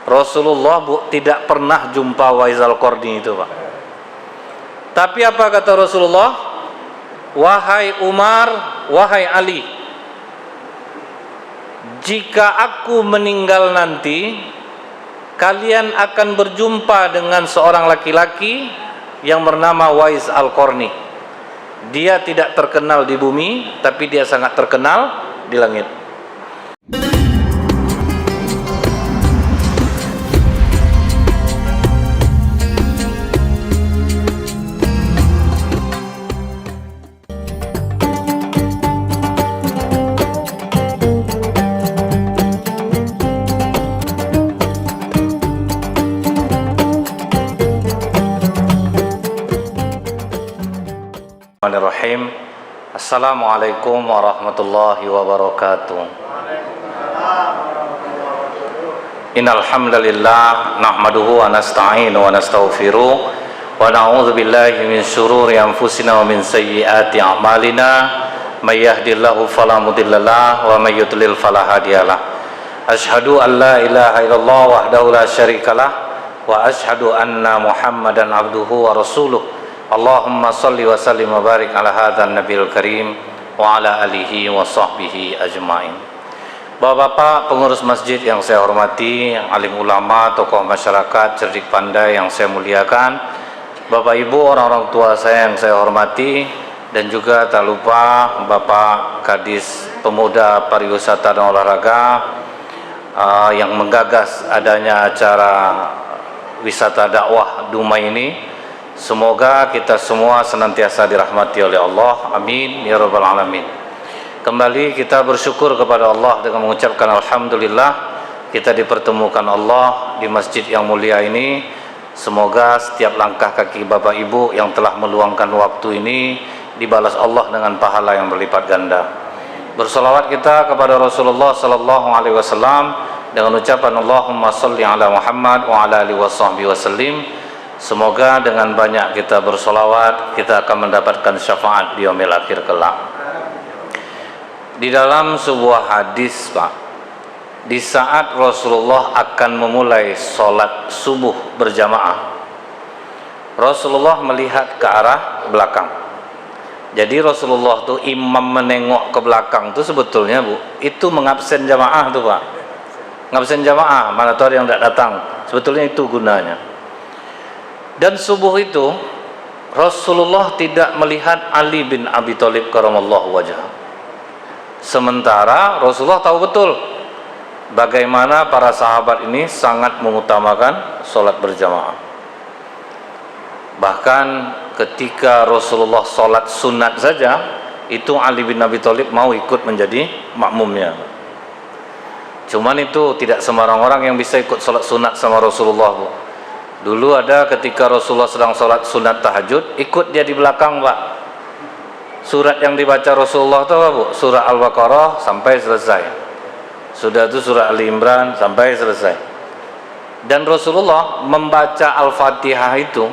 Rasulullah tidak pernah jumpa Wais Al-Qarni itu, Pak. Tapi apa kata Rasulullah? Wahai Umar, wahai Ali, jika aku meninggal nanti, kalian akan berjumpa dengan seorang laki-laki yang bernama Wais Al-Qarni. Dia tidak terkenal di bumi, tapi dia sangat terkenal di langit. Bismillahirrahmanirrahim. Assalamualaikum warahmatullahi wabarakatuh. Innal hamdalillah nahmaduhu wa nasta'inu wa nastaghfiruh wa na'udzu billahi min shururi anfusina wa min sayyiati a'malina may yahdihillahu fala mudhillalah wa may yudlil fala hadiyalah. Asyhadu an la ilaha illallah wahdahu la syarikalah wa asyhadu anna Muhammadan abduhu wa rasuluh. Allahumma salli wa sallim wa barik ala hadzal nabiyil karim wa ala alihi wa sahbihi ajmain. Bapak-bapak pengurus masjid yang saya hormati, alim ulama, tokoh masyarakat, cerdik pandai yang saya muliakan, Bapak Ibu, orang-orang tua saya yang saya hormati, dan juga tak lupa Bapak Kadis Pemuda Pariwisata dan Olahraga yang menggagas adanya acara wisata dakwah Dumai ini. Semoga kita semua senantiasa dirahmati oleh Allah. Amin ya rabbal alamin. Kembali kita bersyukur kepada Allah dengan mengucapkan alhamdulillah kita dipertemukan Allah di masjid yang mulia ini. Semoga setiap langkah kaki Bapak Ibu yang telah meluangkan waktu ini dibalas Allah dengan pahala yang berlipat ganda. Bersolawat kita kepada Rasulullah sallallahu alaihi wasallam dengan ucapan Allahumma sholli ala Muhammad wa ala alihi washabbihi wasallim. Semoga dengan banyak kita bersolawat kita akan mendapatkan syafaat di yaumil akhir kelak. Di dalam sebuah hadis, Pak, di saat Rasulullah akan memulai sholat subuh berjamaah, Rasulullah melihat ke arah belakang. Jadi Rasulullah tuh imam menengok ke belakang tuh sebetulnya, Bu, itu mengabsen jamaah tuh, Pak. Ngabsen jamaah, mana tahu ada yang tidak datang. Sebetulnya itu gunanya. Dan subuh itu Rasulullah tidak melihat Ali bin Abi Thalib karamallahu wajhah. Sementara Rasulullah tahu betul bagaimana para sahabat ini sangat mengutamakan sholat berjamaah. Bahkan ketika Rasulullah sholat sunat saja, itu Ali bin Abi Thalib mau ikut menjadi makmumnya. Cuman itu tidak sembarang orang yang bisa ikut sholat sunat sama Rasulullah, Bu. Dulu ada ketika Rasulullah sedang sholat sunat tahajud, ikut dia di belakang, Pak. Surat yang dibaca Rasulullah itu apa, Bu? Surah Al-Baqarah sampai selesai. Sudah itu surah Ali Imran sampai selesai. Dan Rasulullah membaca Al-Fatihah itu,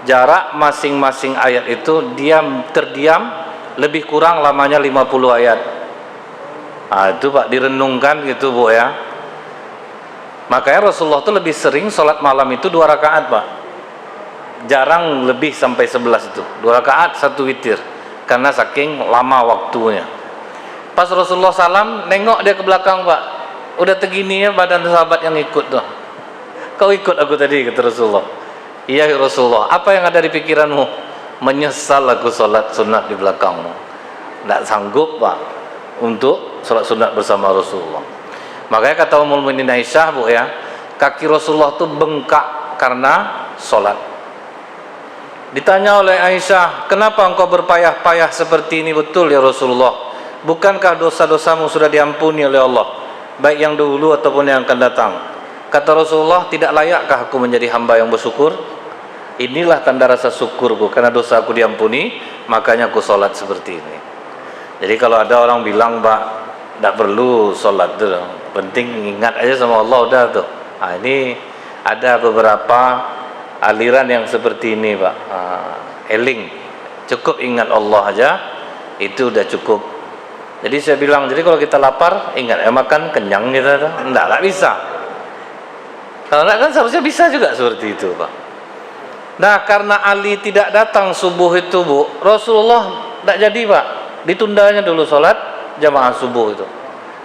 jarak masing-masing ayat itu dia terdiam lebih kurang lamanya 50 ayat. Itu, Pak, direnungkan gitu, Bu, ya. Makanya Rasulullah itu lebih sering sholat malam itu 2 rakaat, Pak. Jarang lebih sampai 11 itu. 2 rakaat 1 witir. Karena saking lama waktunya. Pas Rasulullah salam, nengok dia ke belakang, Pak. Udah tegini ya badan sahabat yang ikut tuh. Kau ikut aku tadi, kata Rasulullah. Iya Rasulullah. Apa yang ada di pikiranmu? Menyesal aku sholat sunat di belakangmu. Tidak sanggup, Pak, untuk sholat sunat bersama Rasulullah. Makanya kata Ummul Mukminin Aisyah, Bu, ya, kaki Rasulullah itu bengkak karena sholat. Ditanya oleh Aisyah, kenapa engkau berpayah-payah seperti ini? Betul ya Rasulullah, bukankah dosa-dosamu sudah diampuni oleh Allah, baik yang dahulu ataupun yang akan datang? Kata Rasulullah, tidak layakkah aku menjadi hamba yang bersyukur? Inilah tanda rasa syukur, Bu, karena dosa aku diampuni, makanya aku sholat seperti ini. Jadi kalau ada orang bilang, Pak, tidak perlu sholat tuh, penting ingat aja sama Allah, udah tuh. Ini ada beberapa aliran yang seperti ini, Pak. Eling, cukup ingat Allah aja, itu udah cukup. Jadi saya bilang, jadi kalau kita lapar, ingat makan kenyang kita tuh. Enggak bisa. Kalau enggak kan seharusnya bisa juga seperti itu, Pak. Nah, karena Ali tidak datang subuh itu, Bu, Rasulullah tidak jadi, Pak. Ditundanya dulu sholat jamaah subuh itu.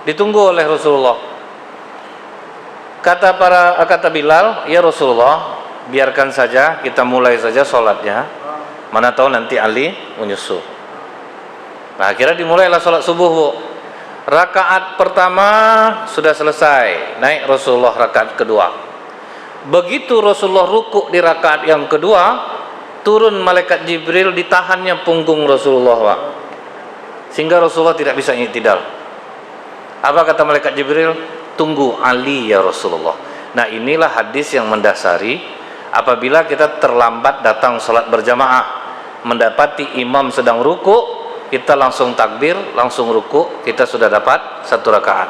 Ditunggu oleh Rasulullah. Kata Bilal, ya Rasulullah, biarkan saja kita mulai saja sholatnya. Mana tahu nanti Ali menyusul. Nah, akhirnya dimulailah sholat subuh, Bu. Rakaat pertama sudah selesai, naik Rasulullah rakaat kedua. Begitu Rasulullah ruku di rakaat yang kedua, turun malaikat Jibril, ditahannya punggung Rasulullah, Pak. Sehingga Rasulullah tidak bisa i'tidal. Apa kata malaikat Jibril? Tunggu Ali ya Rasulullah. Nah, inilah hadis yang mendasari apabila kita terlambat datang sholat berjamaah, mendapati imam sedang ruku, kita langsung takbir, langsung ruku, kita sudah dapat satu rakaat.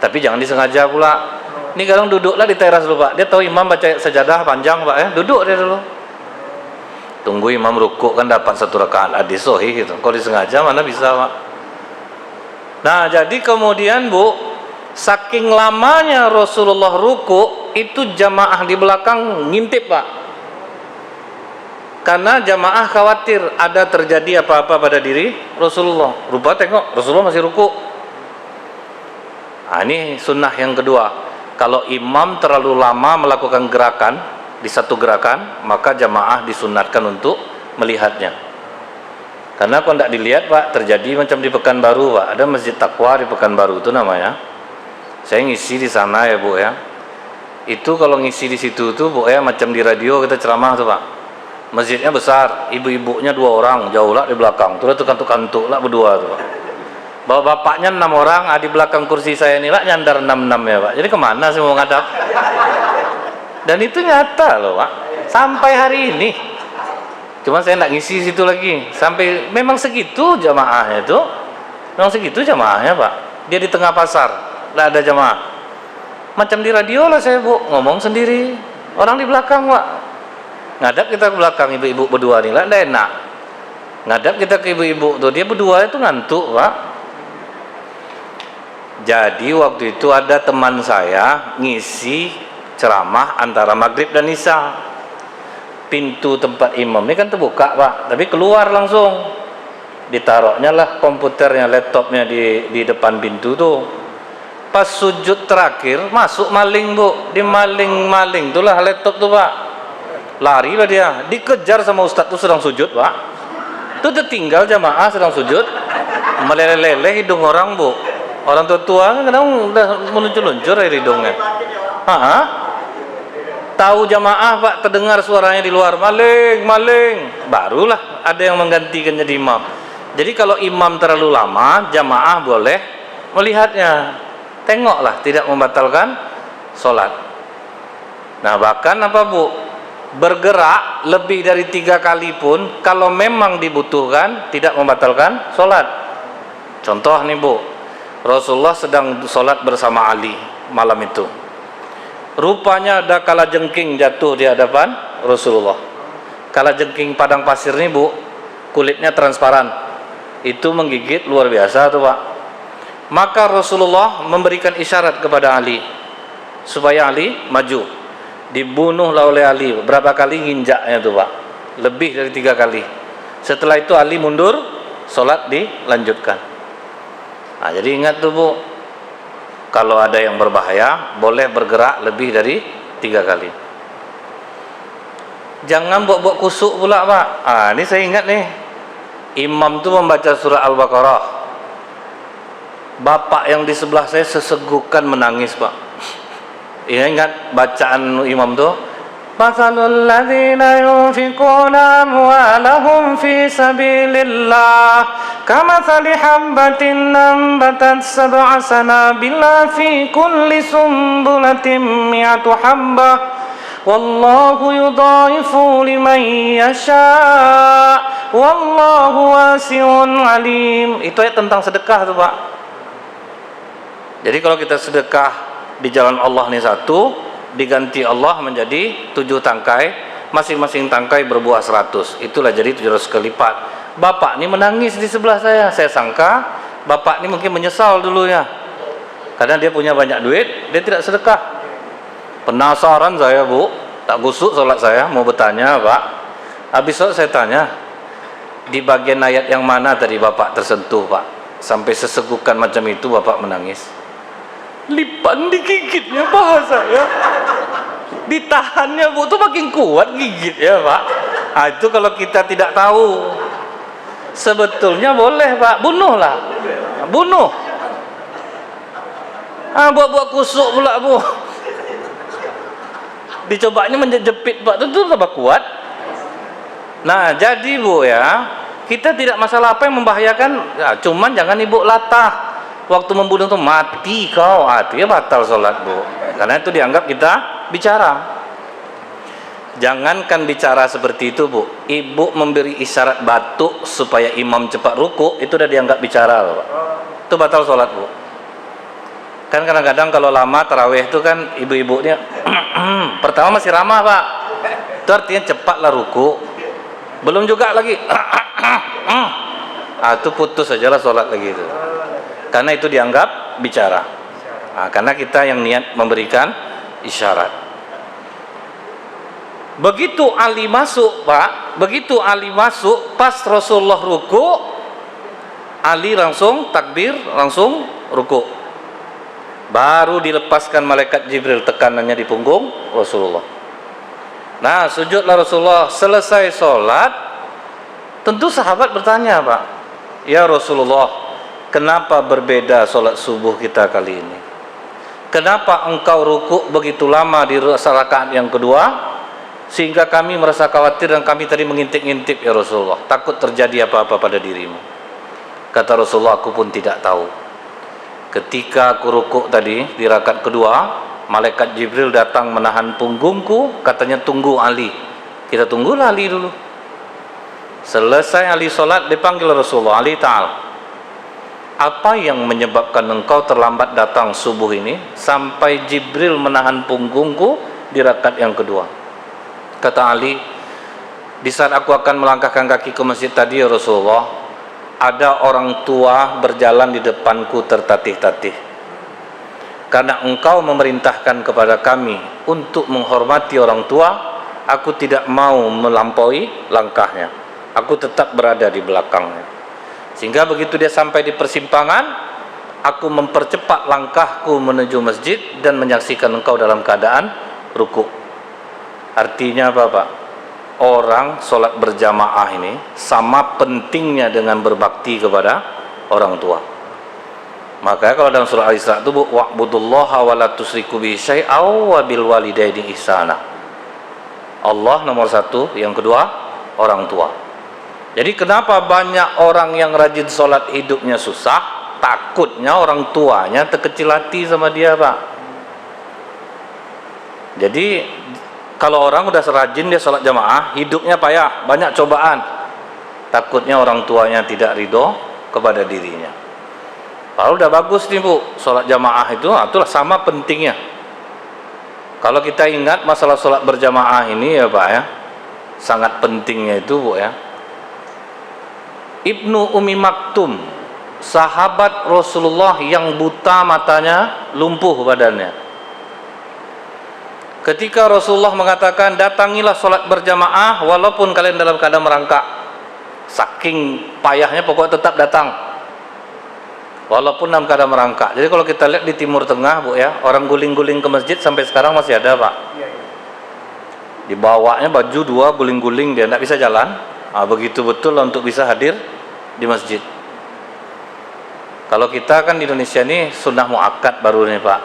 Tapi jangan disengaja pula. Ini kadang duduklah di teras dulu, Pak. Dia tahu imam baca sajadah panjang, Pak, ya. Duduk dia dulu. Tunggu imam ruku kan dapat satu rakaat, hadis sahih gitu. Kalau disengaja mana bisa, Pak. Nah, jadi kemudian, Bu, saking lamanya Rasulullah ruku, itu jamaah di belakang ngintip, Pak. Karena jamaah khawatir ada terjadi apa-apa pada diri Rasulullah. Rupa tengok Rasulullah masih ruku. Nah, ini sunnah yang kedua. Kalau imam terlalu lama melakukan gerakan di satu gerakan, maka jamaah disunatkan untuk melihatnya. Karena kalau tidak dilihat, Pak, terjadi macam di Pekanbaru, Pak. Ada Masjid Taqwa di Pekanbaru itu namanya. Saya ngisi di sana ya, Bu, ya. Itu kalau ngisi di situ tuh, Bu, ya, macam di radio kita ceramah tuh, Pak. Masjidnya besar, ibu-ibunya 2 orang, jauh lah di belakang. Terus kantuk-kantuk lah berdua tuh, Pak. Bapak-bapaknya 6 orang, di belakang kursi saya ini lah nyandar 6-6 ya, Pak. Jadi kemana sih mau ngadap? Dan itu nyata loh, Pak. Sampai hari ini. Cuma saya tidak ngisi situ lagi. Sampai memang segitu jamaahnya itu. Memang segitu jamaahnya, Pak. Dia di tengah pasar, tidak ada jamaah. Macam di radio lah saya, Bu, ngomong sendiri. Orang di belakang, Pak. Ngadap kita ke belakang ibu-ibu berdua nih lah, tidak enak. Ngadap kita ke ibu-ibu tuh, dia berdua itu ngantuk, Pak. Jadi waktu itu ada teman saya ngisi ceramah antara maghrib dan isya. Pintu tempat imam ini kan terbuka, Pak, tapi keluar langsung. Ditaruhnya lah komputernya, laptopnya di depan pintu tuh. Pas sujud terakhir masuk maling, Bu. Di maling itulah laptop tuh, Pak. Lari lah dia, dikejar sama ustadz tuh sedang sujud, Pak. Itu tertinggal jamaah sedang sujud, meleleh-leleh hidung orang, Bu. Orang tua kan kadang udah meluncur-luncur dari hidungnya. Tahu jamaah, Pak, terdengar suaranya di luar, maling. Barulah ada yang menggantikan jadi imam. Jadi kalau imam terlalu lama, jamaah boleh melihatnya. Tengoklah, tidak membatalkan sholat. Nah, bahkan apa, Bu? Bergerak lebih dari 3 kali pun kalau memang dibutuhkan tidak membatalkan sholat. Contoh nih, Bu, Rasulullah sedang sholat bersama Ali malam itu. Rupanya ada kalajengking jatuh di hadapan Rasulullah. Kalajengking padang pasir nih, Bu, kulitnya transparan. Itu menggigit luar biasa tuh, Pak. Maka Rasulullah memberikan isyarat kepada Ali supaya Ali maju. Dibunuhlah oleh Ali. Berapa kali nginjaknya tuh, Pak? Lebih dari 3 kali. Setelah itu Ali mundur, sholat dilanjutkan. Nah, jadi ingat tuh, Bu, kalau ada yang berbahaya boleh bergerak lebih dari 3 kali. Jangan buat-buat kusuk pula, Pak. Ini saya ingat nih, imam tuh membaca surah Al-Baqarah. Bapak yang di sebelah saya sesegukan menangis, Pak. Ya, ingat bacaan imam tuh, Mathalul ladzina yunfikuna amwalahum fi sabilillah kamathali habbatin nambatat sab'a sanabila fi kulli sumbulatin mi'atu habbah wallahu yudha'ifu liman yasha wallahu wasi'un alim. Itu ayat tentang sedekah tuh, Pak. Jadi kalau kita sedekah di jalan Allah nih 1, diganti Allah menjadi 7 tangkai, masing-masing tangkai berbuah 100. Itulah jadi 700 kali lipat. Bapak ini menangis di sebelah saya. Saya sangka bapak ini mungkin menyesal dulu ya, karena dia punya banyak duit, dia tidak sedekah. Penasaran saya Bu, tak gusuk sholat saya, mau bertanya Pak. Habis sholat saya tanya, di bagian ayat yang mana tadi Bapak tersentuh Pak? Sampai sesegukan macam itu Bapak menangis. Lipan digigitnya paha saya. Ditahannya Bu, tuh makin kuat gigit ya Pak. Nah, itu kalau kita tidak tahu. Sebetulnya boleh Pak, bunuhlah. Bunuh. Buat-buat kusuk pula Bu. Dicobanya menjepit Pak, tentu tambah kuat. Nah jadi Bu ya, kita tidak masalah apa yang membahayakan ya, cuman jangan Ibu latah waktu membunuh itu, mati kau, artinya batal sholat Bu, karena itu dianggap kita bicara. Jangankan bicara seperti itu Bu, Ibu memberi isyarat batuk supaya imam cepat ruku, itu udah dianggap bicara loh Pak. Itu batal sholat Bu. Kan kadang-kadang kalau lama tarawih itu kan ibu-ibunya pertama masih ramah Pak, itu artinya cepatlah ruku, belum juga lagi itu putus sajalah sholat lagi itu, karena itu dianggap bicara. Karena kita yang niat memberikan isyarat. Begitu Ali masuk Pak, begitu Ali masuk pas Rasulullah ruku, Ali langsung takbir, langsung ruku. Baru dilepaskan malaikat Jibril tekanannya di punggung Rasulullah. Nah sujudlah Rasulullah. Selesai sholat, tentu sahabat bertanya Pak, ya Rasulullah, kenapa berbeda sholat subuh kita kali ini? Kenapa engkau ruku begitu lama di rakaat yang kedua, sehingga kami merasa khawatir dan kami tadi mengintip-ngintip ya Rasulullah, takut terjadi apa-apa pada dirimu. Kata Rasulullah, aku pun tidak tahu. Ketika aku rukuk tadi di rakaat kedua, malaikat Jibril datang menahan punggungku, katanya tunggu Ali. Kita tunggulah Ali dulu. Selesai Ali sholat, dipanggil Rasulullah, Ali ta'al, apa yang menyebabkan engkau terlambat datang subuh ini sampai Jibril menahan punggungku di rakaat yang kedua? Kata Ali, di saat aku akan melangkahkan kaki ke masjid tadi ya Rasulullah, ada orang tua berjalan di depanku tertatih-tatih. Karena engkau memerintahkan kepada kami untuk menghormati orang tua, aku tidak mau melampaui langkahnya. Aku tetap berada di belakangnya. Sehingga begitu dia sampai di persimpangan, aku mempercepat langkahku menuju masjid dan menyaksikan engkau dalam keadaan ruku. Artinya apa Pak? Orang sholat berjamaah ini sama pentingnya dengan berbakti kepada orang tua. Makanya kalau dalam surah Al-Isra itu wa'budullaha wa la tusyriku bihi syai'an wa bil walidaini ihsana. Allah nomor satu, yang kedua orang tua. Jadi kenapa banyak orang yang rajin sholat hidupnya susah? Takutnya orang tuanya terkecil hati sama dia Pak. Jadi kalau orang udah serajin dia sholat jamaah, hidupnya payah, banyak cobaan, takutnya orang tuanya tidak ridho kepada dirinya. Kalau udah bagus nih Bu, sholat jamaah itulah sama pentingnya. Kalau kita ingat masalah sholat berjamaah ini ya Pak ya, sangat pentingnya itu Bu ya. Ibnu Ummi Maktum, sahabat Rasulullah yang buta matanya, lumpuh badannya. Ketika Rasulullah mengatakan datangilah sholat berjamaah walaupun kalian dalam keadaan merangkak, saking payahnya pokoknya tetap datang walaupun dalam keadaan merangkak. Jadi kalau kita lihat di Timur Tengah Bu ya, orang guling-guling ke masjid sampai sekarang masih ada Pak. Dibawanya baju dua, guling-guling, dia tidak bisa jalan. Begitu betul untuk bisa hadir di masjid. Kalau kita kan di Indonesia ini sunnah muakkad baru nih Pak.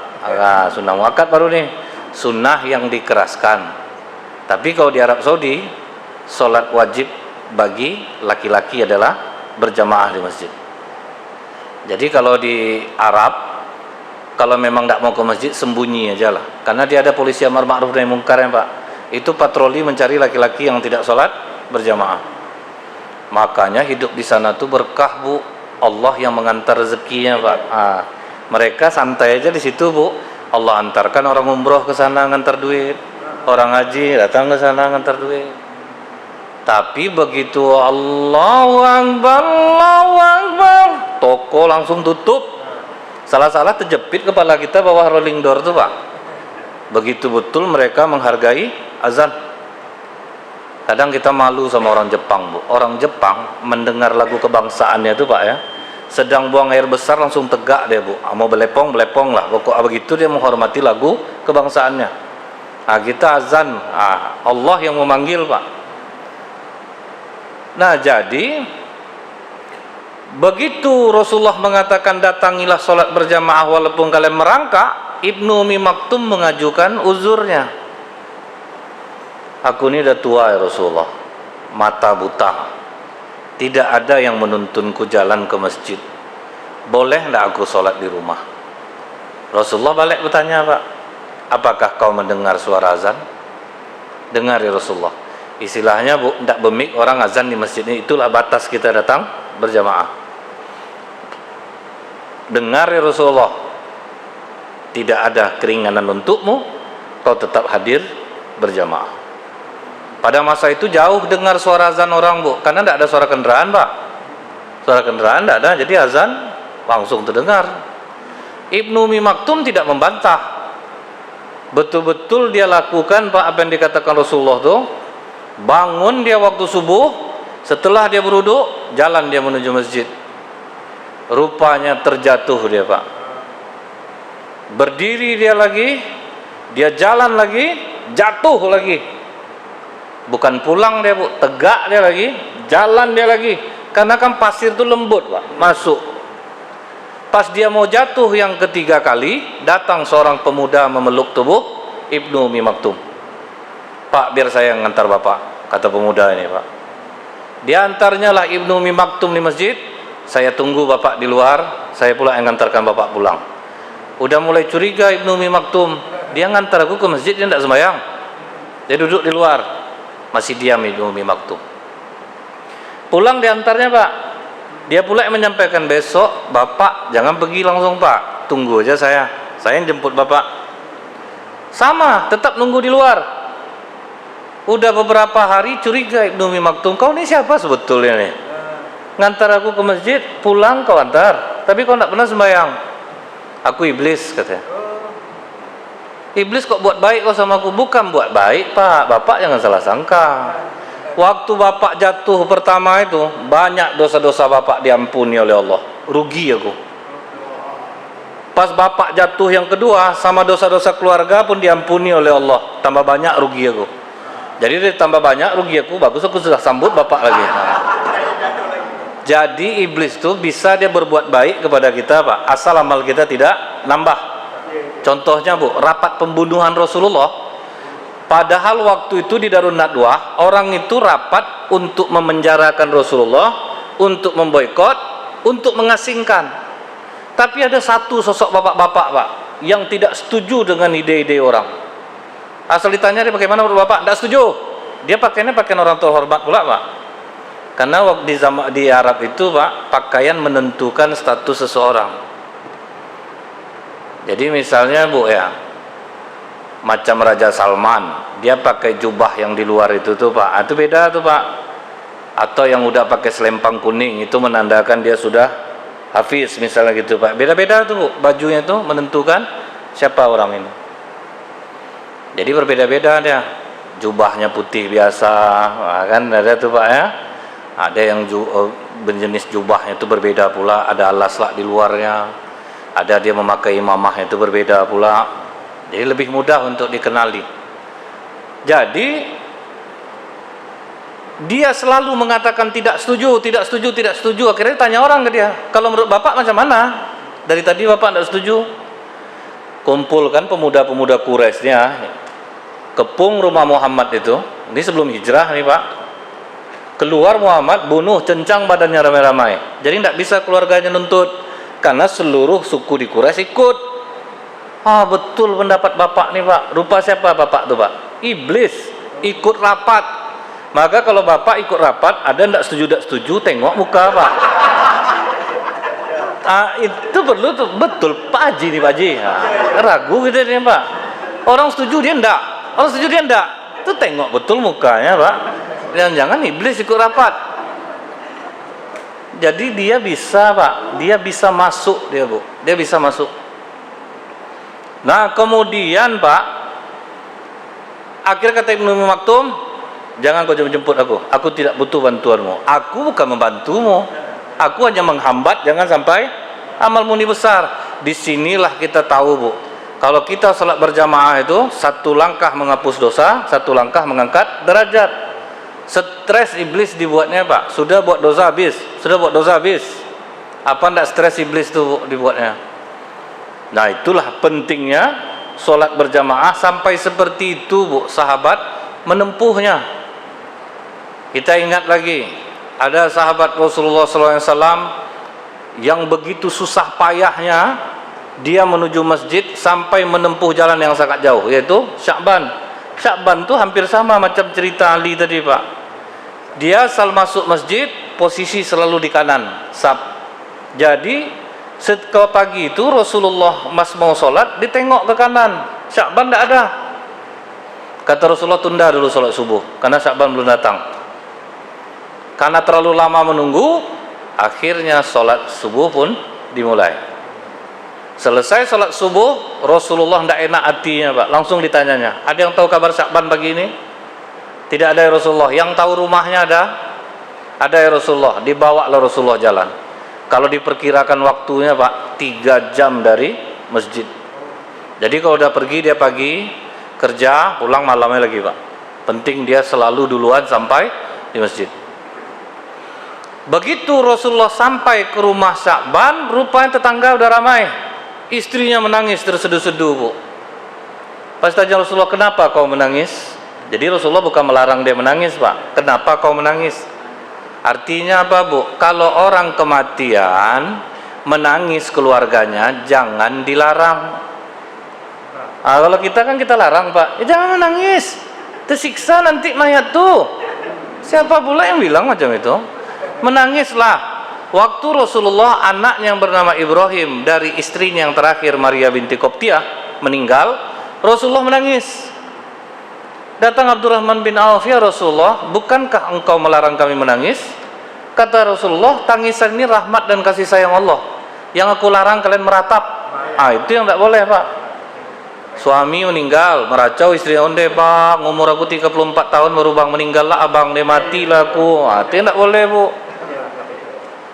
Sunnah muakkad baru nih, sunnah yang dikeraskan. Tapi kalau di Arab Saudi, sholat wajib bagi laki-laki adalah berjamaah di masjid. Jadi kalau di Arab, kalau memang tidak mau ke masjid, sembunyi aja lah, karena dia ada polisi amar ma'ruf nahi munkar ya Pak. Itu patroli mencari laki-laki yang tidak sholat berjamaah. Makanya hidup di sana tuh berkah Bu, Allah yang mengantar rezekinya Pak. Mereka santai aja di situ Bu. Allah antarkan orang umroh ke sana ngantar duit, orang haji datang ke sana ngantar duit. Tapi begitu Allahu Akbar, toko langsung tutup. Salah-salah terjepit kepala kita bawah rolling door tuh Pak. Begitu betul mereka menghargai azan. Kadang kita malu sama orang Jepang, Bu. Orang Jepang mendengar lagu kebangsaannya itu, Pak, ya, sedang buang air besar langsung tegak dia, Bu. Mau belepong lah. Pokok begitu dia menghormati lagu kebangsaannya. Nah, kita azan, Allah yang memanggil, Pak. Nah, jadi begitu Rasulullah mengatakan datangilah sholat berjamaah walaupun kalian merangkak, Ibnu Umi Maktum mengajukan uzurnya. Aku ini udah tua ya Rasulullah, mata buta, tidak ada yang menuntunku jalan ke masjid, boleh enggak aku sholat di rumah? Rasulullah balik bertanya, Pak, apakah kau mendengar suara azan? Dengar ya Rasulullah. Istilahnya, Bu, tidak bemik orang azan di masjid ini, itulah batas kita datang berjamaah. Dengar ya Rasulullah, tidak ada keringanan untukmu, kau tetap hadir berjamaah. Pada masa itu jauh dengar suara azan orang, Bu, karena tidak ada suara kendaraan, Pak. Suara kendaraan tidak ada, jadi azan langsung terdengar. Ibnu Umi Maktum tidak membantah. Betul-betul dia lakukan, Pak, apa yang dikatakan Rasulullah tuh. Bangun dia waktu subuh, setelah dia berwudu, jalan dia menuju masjid. Rupanya terjatuh dia, Pak. Berdiri dia lagi, dia jalan lagi, jatuh lagi. Bukan pulang dia, Bu, tegak dia lagi, jalan dia lagi. Karena kan pasir itu lembut, Pak, masuk. Pas dia mau jatuh yang ketiga kali, datang seorang pemuda memeluk tubuh Ibnu Umi Maktum. Pak, biar saya ngantar Bapak, kata pemuda ini, Pak. Dia antarnya lah Ibnu Umi Maktum di masjid. Saya tunggu Bapak di luar, saya pula yang ngantarkan Bapak pulang. Udah mulai curiga Ibnu Umi Maktum, dia ngantar aku ke masjid, dia tidak sembahyang. Dia duduk di luar, masih diam Ibnu Umi Maktum. Pulang diantarnya, Pak. Dia pula yang menyampaikan, besok Bapak jangan pergi langsung, Pak, tunggu aja saya yang jemput Bapak. Sama, tetap nunggu di luar. Udah beberapa hari curiga Ibnu Umi Maktum, kau ini siapa sebetulnya nih? Ngantar aku ke masjid, pulang kau antar, tapi kau tidak pernah sembahyang. Aku iblis, katanya. Iblis kok buat baik kau sama aku? Bukan buat baik, Pak. Bapak jangan salah sangka. Waktu Bapak jatuh pertama itu, banyak dosa-dosa Bapak diampuni oleh Allah. Rugi aku. Pas Bapak jatuh yang kedua, sama dosa-dosa keluarga pun diampuni oleh Allah. Tambah banyak rugi aku. Jadi tambah banyak rugi aku, bagus aku sudah sambut Bapak lagi. Jadi iblis itu bisa dia berbuat baik kepada kita, Pak, asal amal kita tidak nambah. Contohnya, Bu, rapat pembunuhan Rasulullah. Padahal waktu itu di Darun Nadwah, orang itu rapat untuk memenjarakan Rasulullah, untuk memboikot, untuk mengasingkan. Tapi ada satu sosok bapak-bapak, Pak, yang tidak setuju dengan ide-ide orang. Asal ditanya dia bagaimana menurut Bapak, tidak setuju. Dia pakainya pakaian orang terhormat pula, Pak. Karena waktu di Arab itu, Pak, pakaian menentukan status seseorang. Jadi misalnya, Bu, ya, macam Raja Salman, dia pakai jubah yang di luar itu tuh, Pak, itu beda tuh, Pak. Atau yang udah pakai selempang kuning, itu menandakan dia sudah hafiz misalnya gitu, Pak. Beda-beda tuh, Bu, bajunya itu menentukan siapa orang ini. Jadi berbeda-beda dia. Jubahnya putih biasa, kan ada tuh, Pak, ya. Ada yang berjenis jubahnya itu berbeda pula, ada alas-lah di luarnya. Ada dia memakai imamah itu berbeda pula. Jadi lebih mudah untuk dikenali. Jadi dia selalu mengatakan tidak setuju, tidak setuju, tidak setuju. Akhirnya tanya orang ke dia, kalau menurut Bapak macam mana? Dari tadi Bapak tidak setuju. Kumpulkan pemuda-pemuda Quraisynya, kepung rumah Muhammad itu. Ini sebelum hijrah nih, Pak. Keluar Muhammad, bunuh, cencang badannya ramai-ramai. Jadi tidak bisa keluarganya nuntut, karena seluruh suku di Quraisy ikut. Betul pendapat Bapak nih, Pak. Rupa siapa Bapak tuh, Pak? Iblis ikut rapat. Maka kalau Bapak ikut rapat, ada tidak setuju, tengok muka, Pak. Itu perlu tuh, betul Pak Haji nih, Pak Haji. Ragu gitu nih, Pak. Orang setuju dia enggak, orang setuju dia enggak. Itu tengok betul mukanya, Pak. Jangan-jangan iblis ikut rapat. Jadi dia bisa, Pak, dia bisa masuk dia, Bu. Dia bisa masuk. Nah, kemudian, Pak, Akhirnya kata Ibnu Maktum, jangan kau jemput aku tidak butuh bantuanmu. Aku bukan membantumu, aku hanya menghambat jangan sampai amalmu ini besar. Disinilah kita tahu, Bu, kalau kita salat berjamaah itu satu langkah menghapus dosa, satu langkah mengangkat derajat. Stres iblis dibuatnya, Pak. Sudah buat dosa habis. Apa ndak stres iblis itu dibuatnya? Nah, itulah pentingnya solat berjamaah sampai seperti itu, Bu, sahabat menempuhnya. Kita ingat lagi, ada sahabat Rasulullah SAW yang begitu susah payahnya dia menuju masjid sampai menempuh jalan yang sangat jauh, yaitu Sya'ban. Sya'ban itu hampir sama macam cerita Ali tadi, Pak. Dia asal masuk masjid posisi selalu di kanan saf. Jadi setelah pagi itu Rasulullah mau sholat ditengok ke kanan, Sya'ban tidak ada. Kata Rasulullah, tunda dulu sholat subuh karena Sya'ban belum datang. Karena terlalu lama menunggu, akhirnya sholat subuh pun dimulai. Selesai sholat subuh, Rasulullah tidak enak hatinya, Pak. Langsung ditanyanya, ada yang tahu kabar Sya'ban pagi ini? Tidak ada, ya Rasulullah. Yang tahu rumahnya ada? Ada, ya Rasulullah. Dibawalah Rasulullah jalan. Kalau diperkirakan waktunya, Pak, 3 jam dari masjid. Jadi kalau udah pergi, dia pagi kerja, pulang malamnya lagi, Pak. Penting dia selalu duluan sampai di masjid. Begitu Rasulullah sampai ke rumah Sya'ban, rupanya tetangga udah ramai. Istrinya menangis terseduh-seduh, Bu. Pas tanya Rasulullah, kenapa kau menangis? Jadi Rasulullah bukan melarang dia menangis, Pak. Kenapa kau menangis? Artinya apa, Bu? Kalau orang kematian menangis keluarganya, jangan dilarang. Kalau kita kan kita larang, Pak. Jangan menangis, tersiksa nanti mayat tuh. Siapa pula yang bilang macam itu? Menangislah. Waktu Rasulullah, anak yang bernama Ibrahim dari istrinya yang terakhir Maria binti Qibtiyah meninggal, Rasulullah menangis. Datang Abdurrahman bin Auf, ya Rasulullah, bukankah engkau melarang kami menangis? Kata Rasulullah, tangisan ini rahmat dan kasih sayang Allah. Yang aku larang kalian meratap. Itu yang tidak boleh, Pak. Suami meninggal, meracau istri onde, Pak. Umur aku 34 tahun baru bang meninggal lah, abang dia matilah aku. Itu tidak boleh, Bu.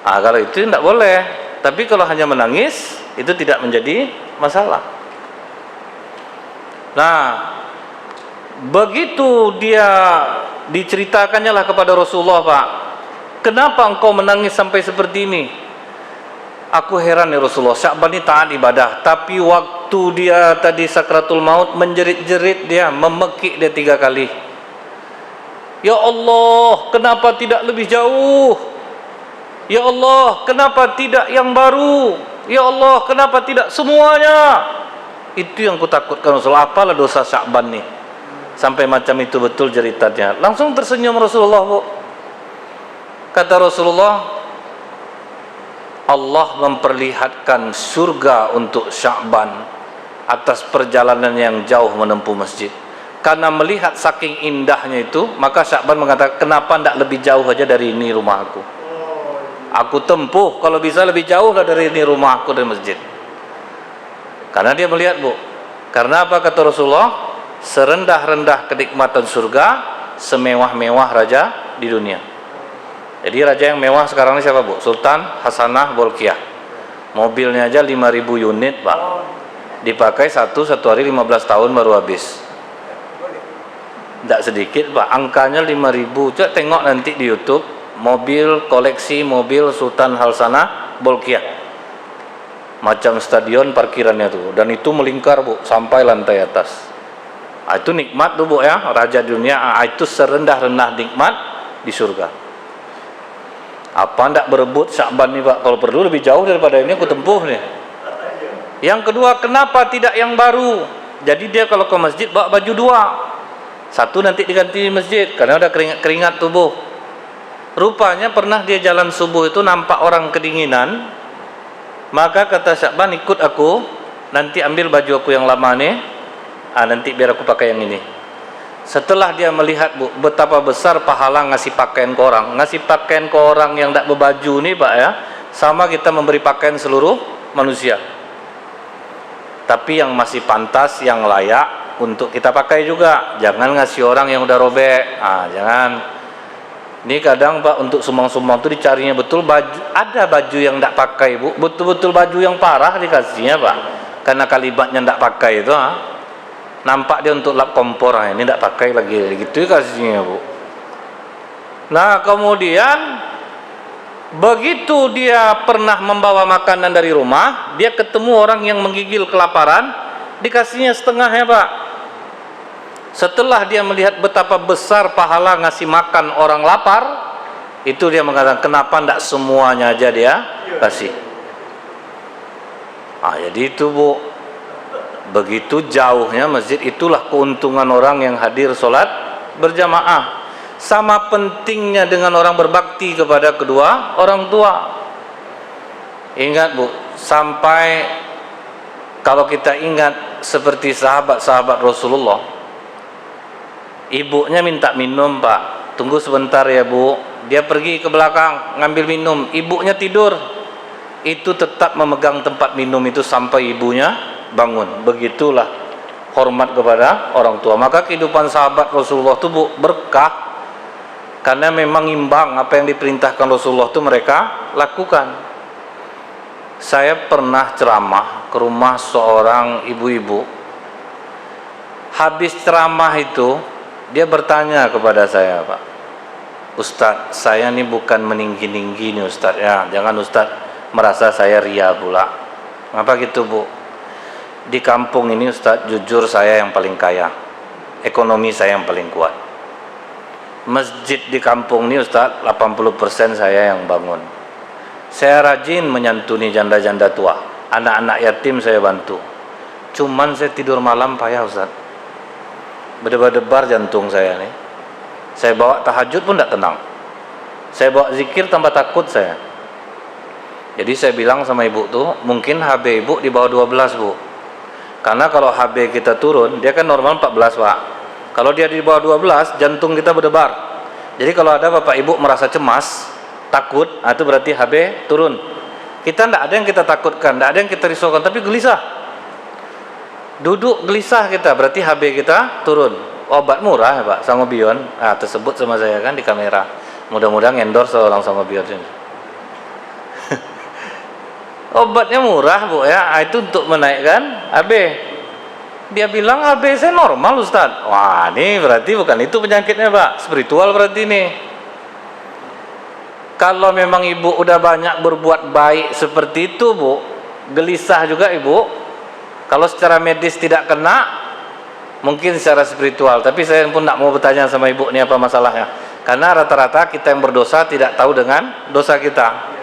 Kalau itu tidak boleh. Tapi kalau hanya menangis, itu tidak menjadi masalah. Nah, begitu dia diceritakannya lah kepada Rasulullah, Pak, kenapa engkau menangis sampai seperti ini? Aku heran, ya Rasulullah, Sya'ban ini taat ibadah, tapi waktu dia tadi sakratul maut menjerit-jerit dia, memekik dia 3 kali. Ya Allah, kenapa tidak lebih jauh? Ya Allah, kenapa tidak yang baru? Ya Allah, kenapa tidak semuanya? Itu yang kutakutkan Rasulullah. Apalah dosa Sya'ban nih sampai macam itu betul ceritanya. Langsung tersenyum Rasulullah, Bu. Kata Rasulullah, Allah memperlihatkan surga untuk Sya'ban atas perjalanan yang jauh menempuh masjid. Karena melihat saking indahnya itu, maka Sya'ban mengatakan, kenapa tidak lebih jauh aja dari ini rumah aku? Aku tempuh, kalau bisa lebih jauh lah dari ini rumah aku dari masjid. Karena dia melihat, Bu. Karena apa kata Rasulullah? Serendah-rendah kenikmatan surga, semewah-mewah raja di dunia. Jadi raja yang mewah sekarang ini siapa, Bu? Sultan Hasanah Bolkiah. Mobilnya aja 5.000 unit, Pak. Dipakai satu hari 15 tahun baru habis. Tidak sedikit, Pak. Angkanya 5.000. Coba tengok nanti di YouTube, mobil koleksi mobil Sultan Hasanah Bolkiah. Macam stadion parkirannya tuh, dan itu melingkar, Bu, sampai lantai atas. Itu nikmat tuh, Bu, ya, raja dunia. Itu serendah-rendah nikmat di surga. Apa ndak berebut Sya'ban nih, Pak? Kalau perlu lebih jauh daripada ini aku tempuh nih. Yang kedua, kenapa tidak yang baru? Jadi dia kalau ke masjid bawa baju 2. Satu nanti diganti di masjid karena ada keringat tubuh. Rupanya pernah dia jalan subuh itu nampak orang kedinginan. Maka kata Sya'ban, ikut aku, nanti ambil baju aku yang lama nih. Nanti biar aku pakai yang ini. Setelah dia melihat, Bu, betapa besar pahala ngasih pakaian ke orang. Ngasih pakaian ke orang yang tidak berbaju nih, Pak, ya, sama kita memberi pakaian seluruh manusia. Tapi yang masih pantas, yang layak, untuk kita pakai juga. Jangan ngasih orang yang udah robek. Jangan. Ini kadang Pak untuk sumbang-sumbang itu dicarinya betul baju. Ada baju yang tidak pakai Bu, betul-betul baju yang parah dikasihnya Pak. Karena kalimatnya tidak pakai itu. Nampak dia untuk lap kompor. Ini tidak pakai lagi. Gitu kasihnya Bu. Nah kemudian begitu dia pernah membawa makanan dari rumah, dia ketemu orang yang menggigil kelaparan, dikasihnya setengahnya Pak. Setelah dia melihat betapa besar pahala ngasih makan orang lapar, itu dia mengatakan, kenapa tidak semuanya aja dia kasih. Jadi itu Bu, begitu jauhnya masjid, itulah keuntungan orang yang hadir sholat berjamaah. Sama pentingnya dengan orang berbakti kepada kedua orang tua. Ingat Bu, sampai kalau kita ingat seperti sahabat-sahabat Rasulullah, ibunya minta minum Pak, tunggu sebentar ya Bu, dia pergi ke belakang ngambil minum, ibunya tidur, itu tetap memegang tempat minum itu sampai ibunya bangun. Begitulah hormat kepada orang tua. Maka kehidupan sahabat Rasulullah itu Bu berkah, karena memang imbang apa yang diperintahkan Rasulullah itu mereka lakukan. Saya pernah ceramah ke rumah seorang ibu-ibu. Habis ceramah itu dia bertanya kepada saya, Pak, Ustadz, saya ini bukan meninggi-tinggi nih Ustadz ya, jangan Ustadz merasa saya ria pula. Ngapa gitu Bu? Di kampung ini Ustadz, jujur saya yang paling kaya, ekonomi saya yang paling kuat. Masjid di kampung ini Ustadz 80% saya yang bangun. Saya rajin menyantuni janda-janda tua, anak-anak yatim saya bantu. Cuman saya tidur malam payah Ustadz, berdebar-debar jantung saya nih. Saya bawa tahajud pun tidak tenang, saya bawa zikir tambah takut saya. Jadi saya bilang sama ibu tuh, mungkin HB ibu di bawah 12 Bu. Karena kalau HB kita turun, dia kan normal 14 Pak. Kalau dia di bawah 12, jantung kita berdebar. Jadi kalau ada Bapak Ibu merasa cemas, takut, itu berarti HB turun. Kita tidak ada yang kita takutkan, tidak ada yang kita risaukan, tapi gelisah. Duduk gelisah kita, berarti HB kita turun. Obat murah ya Pak, Sangobion. Tersebut sama saya kan di kamera. Mudah-mudahan endorse orang Sangobion ini. Obatnya murah Bu ya, itu untuk menaikkan HB. Dia bilang HB saya normal Ustadz. Wah ini berarti bukan itu penyakitnya Pak, spiritual berarti ini. Kalau memang ibu udah banyak berbuat baik seperti itu Bu, gelisah juga ibu. Kalau secara medis tidak kena, mungkin secara spiritual. Tapi saya pun tidak mau bertanya sama ibu ini apa masalahnya, karena rata-rata kita yang berdosa tidak tahu dengan dosa kita.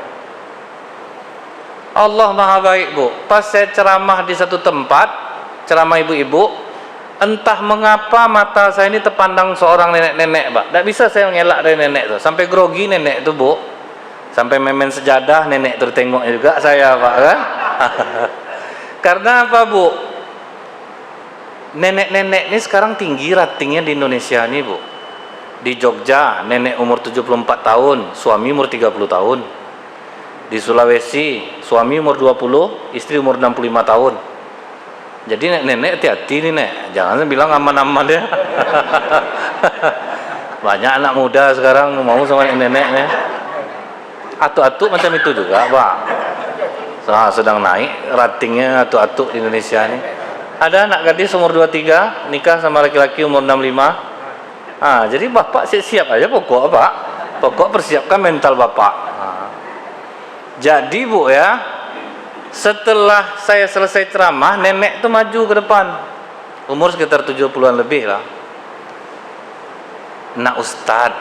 Allah Maha baik Bu. Pas saya ceramah di satu tempat, ceramah ibu-ibu, entah mengapa mata saya ini terpandang seorang nenek-nenek Pak. Tidak bisa saya mengelak dari nenek itu, sampai grogi nenek itu Bu, sampai memen sejadah nenek itu tengok juga saya Pak kan. Karena apa Bu, nenek-nenek ini sekarang tinggi ratingnya di Indonesia nih Bu. Di Jogja nenek umur 74 tahun, suami umur 30 tahun. Di Sulawesi suami umur 20, istri umur 65 tahun. Jadi nenek hati-hati nih Nek, jangan bilang aman-aman ya. Banyak anak muda sekarang mau sama nenek-neneknya. Atuk-atuk macam itu juga Pak. Sedang naik ratingnya atuk-atuk di Indonesia nih. Ada anak gadis umur 23 nikah sama laki-laki umur 65. Jadi bapak siap-siap aja pokok Pak. Pokok persiapkan mental bapak. Jadi Bu ya, setelah saya selesai ceramah, nenek itu maju ke depan, umur sekitar 70-an lebih lah. Nak Ustadz,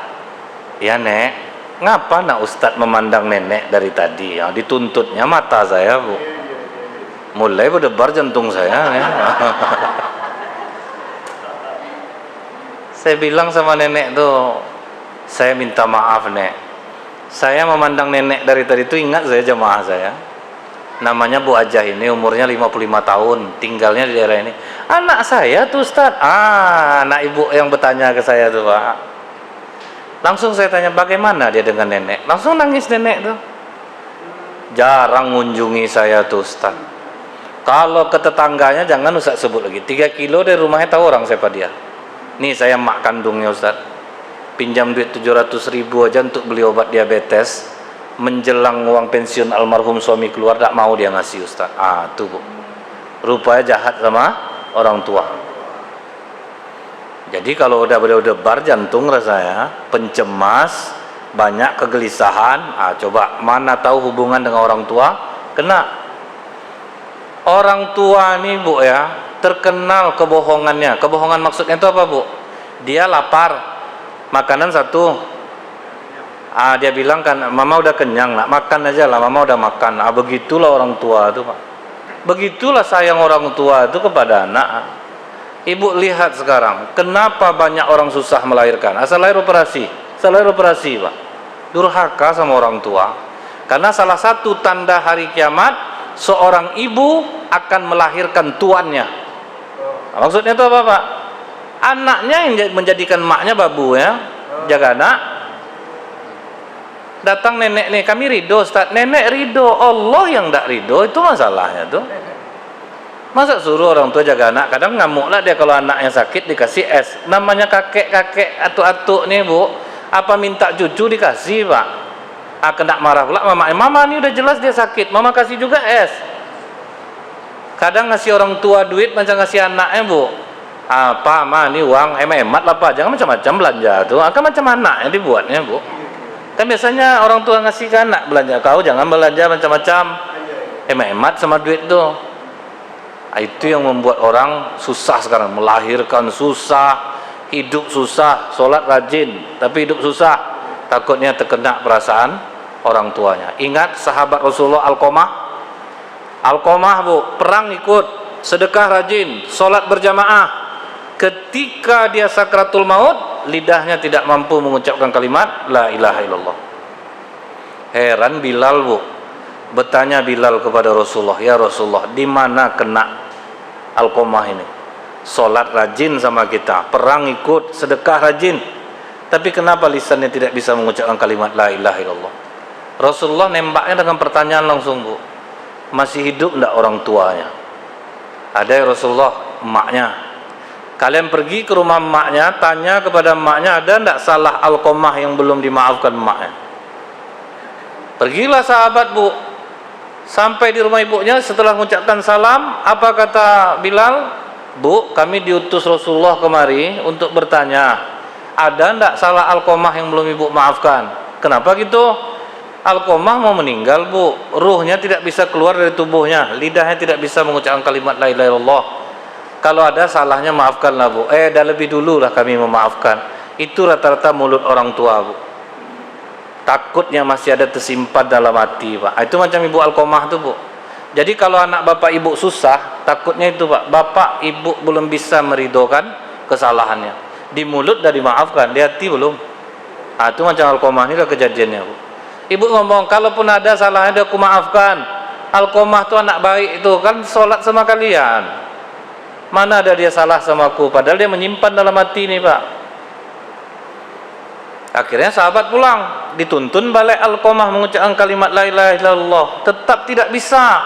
ya Nek, ngapa nak Ustadz memandang nenek dari tadi? Dituntutnya mata saya Bu, mulai berdebar jantung saya ya. Saya bilang sama nenek tuh, saya minta maaf Nek, saya memandang nenek dari tadi itu, ingat saya jemaah saya, namanya Bu Ajah ini, umurnya 55 tahun, tinggalnya di daerah ini. Anak saya tuh Ustadz. Anak ibu yang bertanya ke saya tuh Pak. Langsung saya tanya bagaimana dia dengan nenek, langsung nangis nenek tuh. Jarang mengunjungi saya tuh Ustadz. Kalau ke tetangganya jangan Ustaz sebut lagi. 3 kilo dari rumahnya tahu orang siapa dia. Nih saya mak kandungnya Ustaz. Pinjam duit 700.000 aja untuk beli obat diabetes. Menjelang uang pensiun almarhum suami keluar, tak mau dia ngasih Ustaz. Tuh Bu. Rupanya jahat sama orang tua. Jadi kalau udah berdebar jantung rasanya, pencemas, banyak kegelisahan, coba mana tahu hubungan dengan orang tua, kena. Orang tua nih Bu ya, terkenal kebohongannya. Kebohongan maksudnya itu apa Bu? Dia lapar, makanan satu. Dia bilang kan, mama udah kenyang nak, makan aja lah, mama udah makan. Begitulah orang tua itu Pak. Begitulah sayang orang tua itu kepada anak. Ibu lihat sekarang, kenapa banyak orang susah melahirkan? Asal lahir operasi Pak. Durhaka sama orang tua. Karena salah satu tanda hari kiamat, seorang ibu akan melahirkan tuannya. Maksudnya itu apa Pak? Anaknya yang menjadikan maknya babu ya, jaga anak. Datang nenek nih, kami ridho Ustaz. Nenek ridho, Allah yang tidak ridho, itu masalahnya tuh. Masa suruh orang tua jaga anak? Kadang ngamuk lah dia kalau anaknya sakit dikasih es. Namanya kakek-kakek atuk-atuk nih Bu, apa minta cucu dikasih Pak? Kena marah pula mama ini udah jelas dia sakit, mama kasih juga es. Kadang ngasih orang tua duit macam ngasih anaknya Bu. Apa ma ini uang hemat lah Pak, jangan macam-macam belanja tuh. Kan macam anak yang dibuatnya Bu. Kan biasanya orang tua ngasih ke anak belanja, kau jangan belanja macam-macam, hemat sama duit tuh. Itu yang membuat orang susah sekarang, melahirkan susah, hidup susah, sholat rajin tapi hidup susah, takutnya terkena perasaan orang tuanya. Ingat sahabat Rasulullah Alqamah Bu, perang ikut, sedekah rajin, sholat berjamaah. Ketika dia sakratul maut, lidahnya tidak mampu mengucapkan kalimat la ilaha illallah. Heran Bilal Bu, bertanya Bilal kepada Rasulullah, ya Rasulullah, di mana kena Alqamah ini? Sholat rajin sama kita, perang ikut, sedekah rajin, tapi kenapa lisannya tidak bisa mengucapkan kalimat la ilaha illallah? Rasulullah nembaknya dengan pertanyaan langsung Bu, masih hidup enggak orang tuanya? Ada ya Rasulullah, emaknya. Kalian pergi ke rumah emaknya, tanya kepada emaknya, ada enggak salah Alqamah yang belum dimaafkan emaknya? Pergilah sahabat Bu, sampai di rumah ibunya, setelah mengucapkan salam, apa kata Bilal? Bu, kami diutus Rasulullah kemari untuk bertanya, ada enggak salah Alqamah yang belum ibu maafkan? Kenapa gitu? Alqamah mau meninggal Bu, ruhnya tidak bisa keluar dari tubuhnya, lidahnya tidak bisa mengucapkan kalimat la ilaha illallah. Kalau ada salahnya maafkanlah Bu. Dah lebih dulu lah kami memaafkan. Itu rata-rata mulut orang tua Bu, takutnya masih ada tersimpan dalam hati Pak. Itu macam ibu Alqamah tuh Bu. Jadi kalau anak bapak ibu susah, takutnya itu Pak, bapak ibu belum bisa meridokan kesalahannya. Di mulut dah dimaafkan, di hati belum. Itu macam Alqamah ini lah kejadiannya Bu. Ibu ngomong, kalaupun ada salahnya aku maafkan. Alqamah tuh anak baik itu, kan sholat sama kalian. Mana ada dia salah sama aku, padahal dia menyimpan dalam hati nih Pak. Akhirnya sahabat pulang, dituntun balik Alqamah mengucapkan kalimat la ilaha illallah, tetap tidak bisa.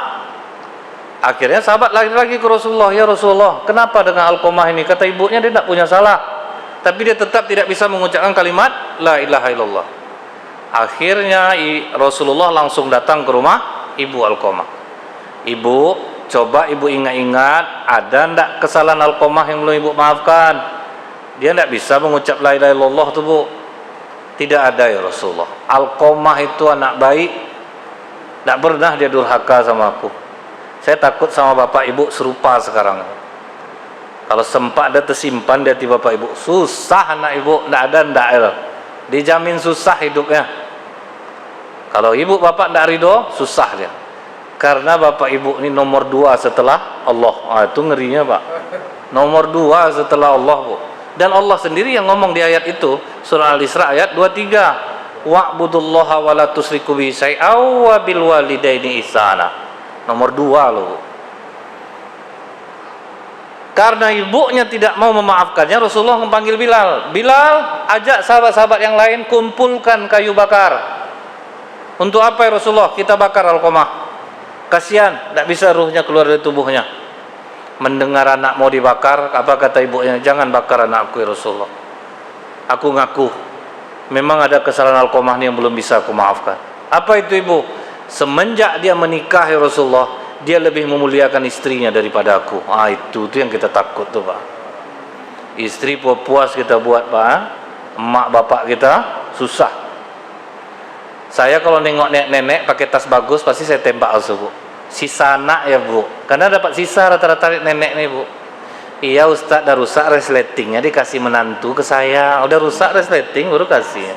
Akhirnya sahabat lagi ke Rasulullah, ya Rasulullah, kenapa dengan Alqamah ini? Kata ibunya dia tidak punya salah, tapi dia tetap tidak bisa mengucapkan kalimat la ilaha illallah. Akhirnya Rasulullah langsung datang ke rumah ibu Alqamah. Ibu, coba ibu ingat-ingat, ada ndak kesalahan Alqamah yang belum ibu maafkan? Dia tidak bisa mengucap la ilaha illallah tuh Bu. Tidak ada ya Rasulullah. Alqamah itu anak baik, tidak pernah dia durhaka sama aku. Saya takut sama bapak ibu serupa sekarang. Kalau sempat ada tersimpan di hati bapak ibu, susah anak ibu, tidak ada, dijamin susah hidupnya. Kalau ibu bapak tidak ridho, susah dia. Karena bapak ibu ini nomor 2 setelah Allah. Itu ngerinya Pak. Nomor 2 setelah Allah Bu. Dan Allah sendiri yang ngomong di ayat itu, surah Al-Isra ayat 23. Wa'budullaha wa la tusyriku bihi syai'an wa bil walidaini ihsana. Nomor 2 loh Bu. Karena ibunya tidak mau memaafkannya, Rasulullah memanggil Bilal. Bilal, ajak sahabat-sahabat yang lain kumpulkan kayu bakar. Untuk apa ya Rasulullah? Kita bakar Alqamah. Kasihan, tidak bisa ruhnya keluar dari tubuhnya. Mendengar anak mau dibakar, apa kata ibunya? Jangan bakar anakku ya Rasulullah. Aku ngaku memang ada kesalahan alqamah yang belum bisa aku maafkan. Apa itu ibu? Semenjak dia menikah ya Rasulullah, dia lebih memuliakan istrinya daripada aku. Itu yang kita takut tuh Pak. Istri puas kita buat Pak, emak bapak kita susah. Saya kalau nengok nenek pakai tas bagus pasti saya tembak langsung Bu. Sisa anak ya Bu, karena dapat sisa rata-rata nenek nih Bu. Iya Ustaz, dah rusak resletingnya dikasih menantu ke saya. Udah rusak resleting baru kasih.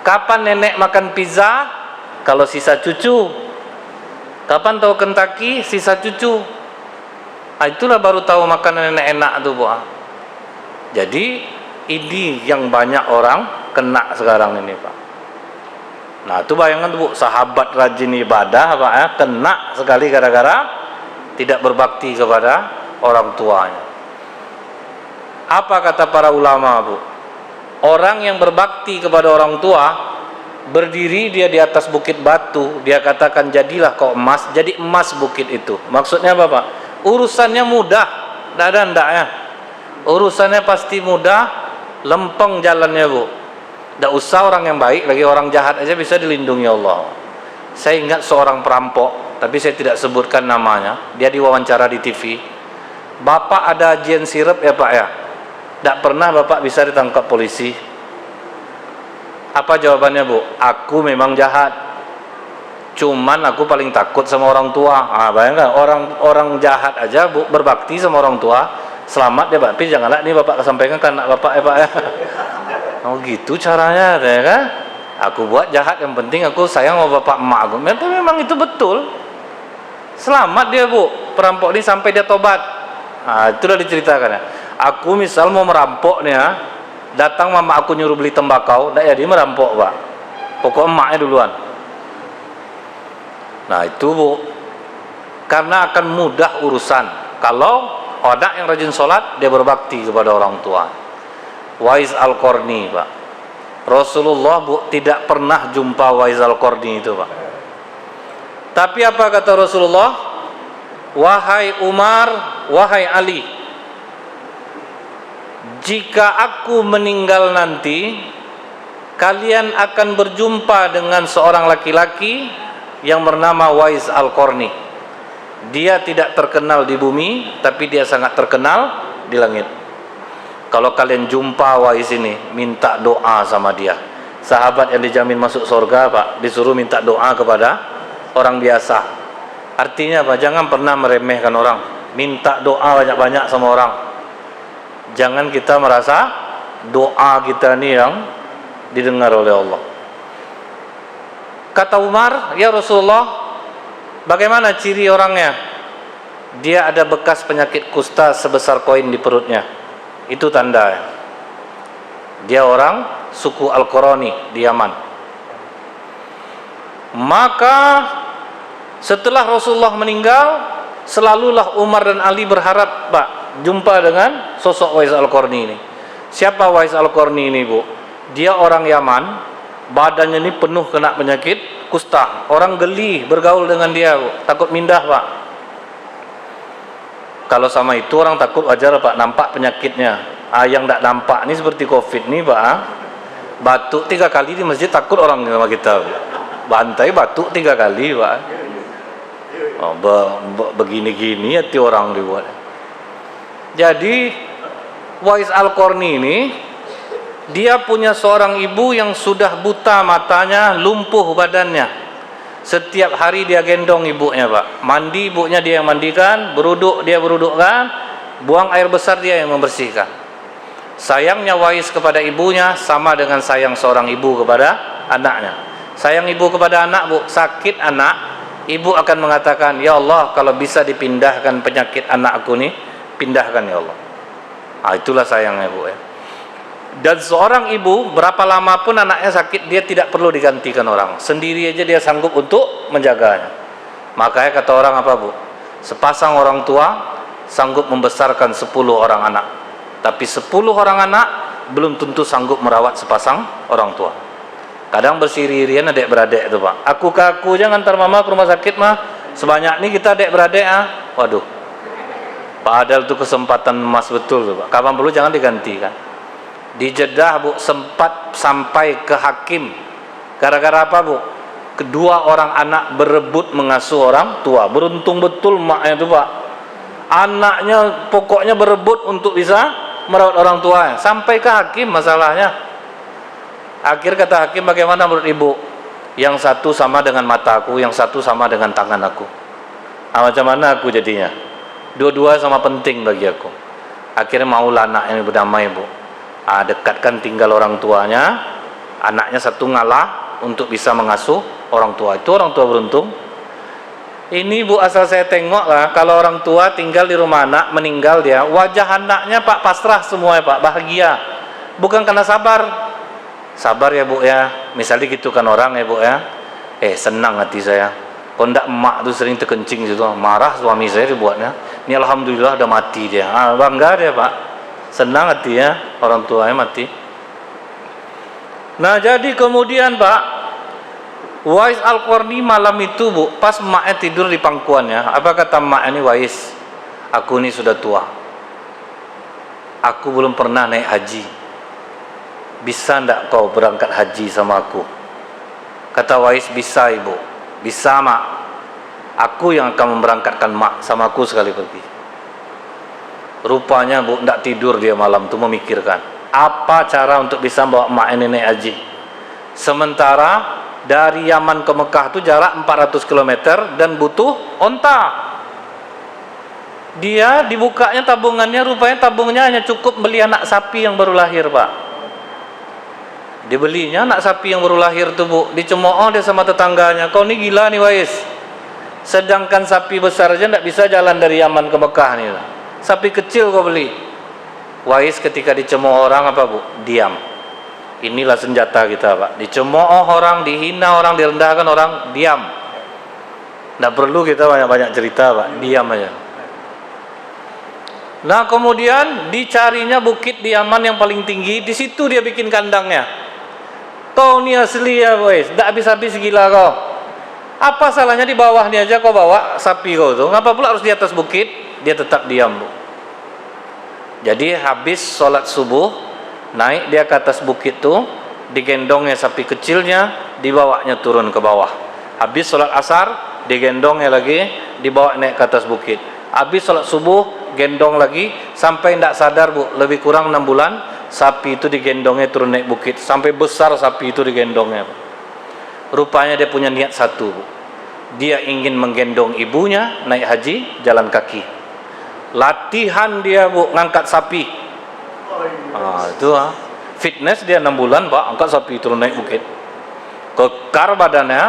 Kapan nenek makan pizza? Kalau sisa cucu. Kapan tahu Kentucky? Sisa cucu. Itulah baru tahu makanan nenek enak tuh Bu. Jadi ini yang banyak orang kena sekarang ini Pak. Nah itu bayangkan tuh Bu, sahabat rajin ibadah Pak ya, kena sekali gara-gara tidak berbakti kepada orang tuanya. Apa kata para ulama Bu? Orang yang berbakti kepada orang tua, berdiri dia di atas bukit batu, dia katakan jadilah kau emas, jadi emas bukit itu. Maksudnya apa Pak? Urusannya mudah, tidak ada ndaknya. Urusannya pasti mudah, lempeng jalannya Bu. Tidak usah orang yang baik, lagi orang jahat aja bisa dilindungi Allah. Saya ingat seorang perampok, tapi saya tidak sebutkan namanya. Dia diwawancara di TV. Bapak ada ajian sirap ya Pak ya? Tidak pernah Bapak bisa ditangkap polisi. Apa jawabannya Bu? Aku memang jahat, cuman aku paling takut sama orang tua. Bayangkan orang jahat aja Bu berbakti sama orang tua, selamat ya Pak. Tapi janganlah ini Bapak kesampaikan ke anak Bapak ya Pak ya. Oh gitu caranya ya kan? Aku buat jahat, yang penting aku sayang sama bapak emak aku. Memang itu betul. Selamat dia Bu, perampok ini sampai dia tobat. Itulah diceritakan ya. Aku misal mau merampok nih ya, datang mama aku nyuruh beli tembakau, ndak jadi merampok Pak. Pokok emaknya duluan. Nah itu Bu, karena akan mudah urusan. Kalau anak yang rajin sholat, dia berbakti kepada orang tua. Wais Al-Qarni Pak, Rasulullah Bu tidak pernah jumpa Wais Al-Qarni itu Pak. Tapi apa kata Rasulullah? Wahai Umar, wahai Ali, jika aku meninggal nanti, kalian akan berjumpa dengan seorang laki-laki yang bernama Wais Al-Qarni. Dia tidak terkenal di bumi, tapi dia sangat terkenal di langit. Kalau kalian jumpa Wais ini, minta doa sama dia. Sahabat yang dijamin masuk surga Pak, disuruh minta doa kepada orang biasa. Artinya apa? Jangan pernah meremehkan orang. Minta doa banyak-banyak sama orang. Jangan kita merasa doa kita ini yang didengar oleh Allah. Kata Umar, ya Rasulullah, bagaimana ciri orangnya? Dia ada bekas penyakit kusta sebesar koin di perutnya. Itu tanda dia orang suku Al-Qurani di Yaman. Maka setelah Rasulullah meninggal, selalulah Umar dan Ali berharap Pak jumpa dengan sosok Wais Al-Qarni ini. Siapa Wais Al-Qarni ini Bu? Dia orang Yaman, badannya ini penuh kena penyakit kusta. Orang geli bergaul dengan dia Bu, takut mindah Pak. Kalau sama itu orang takut wajar Pak, nampak penyakitnya. Yang tidak nampak ini seperti COVID nih Pak. Batuk 3 kali di masjid takut orang sama kita. Bantai batuk 3 kali Pak. Begini-gini hati orang dibuat. Jadi Wais Al-Qarni ini dia punya seorang ibu yang sudah buta matanya, lumpuh badannya. Setiap hari dia gendong ibunya Pak. Mandi ibunya dia yang mandikan, beruduk dia berudukkan, buang air besar dia yang membersihkan. Sayangnya Wais kepada ibunya sama dengan sayang seorang ibu kepada anaknya. Sayang ibu kepada anak Bu, sakit anak, ibu akan mengatakan, ya Allah kalau bisa dipindahkan penyakit anakku nih, pindahkan ya Allah. Itulah sayangnya Bu ya. Dan seorang ibu berapa lama pun anaknya sakit, dia tidak perlu digantikan orang, sendiri aja dia sanggup untuk menjaganya. Makanya kata orang apa Bu? Sepasang orang tua sanggup membesarkan 10 orang anak, tapi 10 orang anak belum tentu sanggup merawat sepasang orang tua. Kadang bersiri-irian adik-beradik itu Pak. Aku ke aku aja ngantar mama ke rumah sakit mah. Sebanyak ini kita adik-beradik Waduh. Padahal itu kesempatan emas betul tuh Pak. Kapan perlu jangan diganti kan. Di Jeddah Bu sempat sampai ke hakim. Gara-gara apa Bu? Kedua orang anak berebut mengasuh orang tua. Beruntung betul maknya itu Pak. Anaknya pokoknya berebut untuk bisa merawat orang tua. Sampai ke hakim masalahnya. Akhir kata hakim, bagaimana menurut ibu? Yang satu sama dengan mataku, yang satu sama dengan tangan aku. Macam mana aku jadinya? Dua-dua sama penting bagi aku. Akhirnya maulah anak yang berdamai Bu. Dekatkan tinggal orang tuanya. Anaknya satu ngalah untuk bisa mengasuh orang tua. Itu orang tua beruntung. Ini Bu, asal saya tengok lah, kalau orang tua tinggal di rumah anak, meninggal dia, wajah anaknya Pak pasrah semua ya Pak, bahagia. Bukan karena sabar. Sabar ya Bu ya, misalnya gitu kan orang ya Bu ya, senang hati saya. Kalau ndak emak tuh sering terkencing situ, marah suami saya dibuatnya. Ini alhamdulillah udah mati dia, bangga dia Pak, senang hati ya orang tuanya mati. Nah jadi kemudian Pak, Wais Al-Qarni malam itu Bu, pas emaknya tidur di pangkuannya, apa kata emak ini? Wais, aku ini sudah tua, aku belum pernah naik haji. Bisa ndak kau berangkat haji sama aku? Kata Wais, bisa ibu. Bisa mak. Aku yang akan memberangkatkan mak sama aku sekali pergi. Rupanya Bu, ndak tidur dia malam itu memikirkan apa cara untuk bisa bawa mak ini naik haji. Sementara dari Yaman ke Mekah itu jarak 400 km dan butuh onta. Dia dibukanya tabungannya, rupanya tabungnya hanya cukup beli anak sapi yang baru lahir Pak. Dibelinya anak sapi yang baru lahir tuh Bu, dicemooh dia sama tetangganya, kau ini gila nih Wais, sedangkan sapi besar aja tidak bisa jalan dari Yaman ke Mekah nih, sapi kecil kau beli. Wais ketika dicemooh orang apa Bu? Diam. Inilah senjata kita Pak, dicemooh orang, dihina orang, direndahkan orang, diam. Tidak perlu kita banyak-banyak cerita Pak, diam aja. Nah kemudian dicarinya bukit di Yaman yang paling tinggi, di situ dia bikin kandangnya. Kau ni asli ya boys, tak habis-habis gila kau. Apa salahnya di bawah ni aja kau bawa sapi kau tu? Ngapa pula harus di atas bukit? Dia tetap diam Bu. Jadi habis sholat subuh, naik dia ke atas bukit tu, digendongnya sapi kecilnya, dibawanya turun ke bawah. Habis sholat asar, digendongnya lagi, dibawa naik ke atas bukit. Habis sholat subuh, gendong lagi, sampai tidak sadar Bu, lebih kurang 6 bulan. Sapi itu digendongnya turun naik bukit sampai besar sapi itu digendongnya. Rupanya dia punya niat satu Bu. Dia ingin menggendong ibunya naik haji jalan kaki. Latihan dia Bu ngangkat sapi. Itu fitness dia 6 bulan Pak, angkat sapi turun naik bukit. Kekar badannya.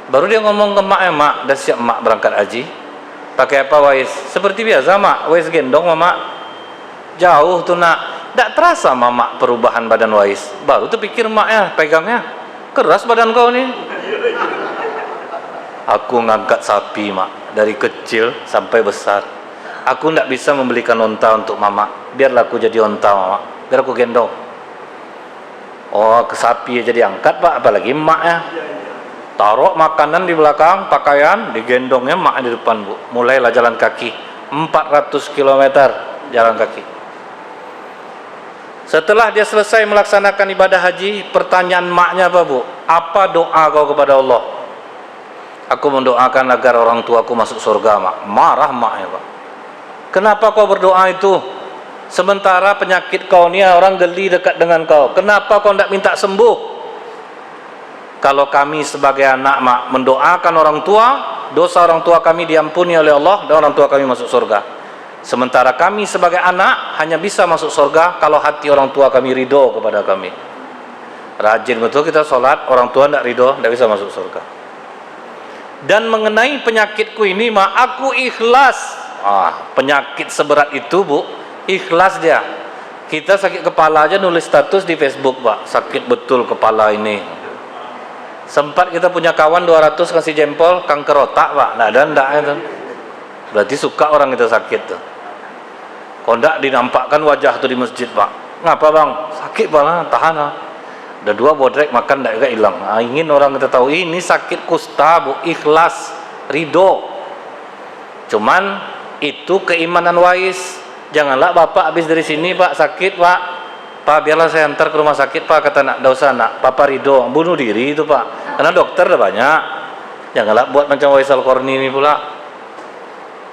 Baru dia ngomong ke mak, mak dah siap mak berangkat haji. Pakai apa Wais? Seperti biasa mak, Wais gendong mama. Jauh tuh nak. Tak terasa mama perubahan badan Wais. Baru tuh pikir maknya, pegangnya keras badan kau nih. Aku ngangkat sapi mak, dari kecil sampai besar. Aku tidak bisa membelikan onta untuk mama. Biarlah aku jadi onta mama, biar aku gendong. Oh, ke sapi aja diangkat Pak, apalagi emaknya. Taruh makanan di belakang, pakaian, digendongnya mak di depan Bu. Mulailah jalan kaki, 400 km jalan kaki. Setelah dia selesai melaksanakan ibadah haji, pertanyaan maknya apa Bu? Apa doa kau kepada Allah? Aku mendoakan agar orang tuaku masuk surga mak. Marah maknya Pak. Kenapa kau berdoa itu? Sementara penyakit kau ni orang geli dekat dengan kau. Kenapa kau tidak minta sembuh? Kalau kami sebagai anak mak mendoakan orang tua, dosa orang tua kami diampuni oleh Allah dan orang tua kami masuk surga. Sementara kami sebagai anak hanya bisa masuk surga kalau hati orang tua kami ridho kepada kami. Rajin betul kita sholat, orang tua tidak ridho, tidak bisa masuk surga. Dan mengenai penyakitku ini mak, aku ikhlas. Penyakit seberat itu Bu, ikhlas dia. Kita sakit kepala aja nulis status di Facebook Pak, sakit betul kepala ini. Sempat kita punya kawan 200 kasih jempol, kanker otak Pak, ndak itu. Berarti suka orang kita sakit tuh. Kok ndak dinampakkan wajah tuh di masjid Pak. Ngapa bang? Sakit Pak, tahan lah. Udah dua bodrek makan enggak hilang. Ingin orang kita tahu ini sakit kusta, Bu, ikhlas, ridho. Cuman itu keimanan Wais. Janganlah Bapak habis dari sini, Pak, sakit, Pak. Pak, biarlah saya antar ke rumah sakit, Pak, kata nak, enggak usah nak. Papa ridho, bunuh diri itu, Pak. Karena dokter udah banyak. Janganlah buat macam Wais Al-Qarni ini pula.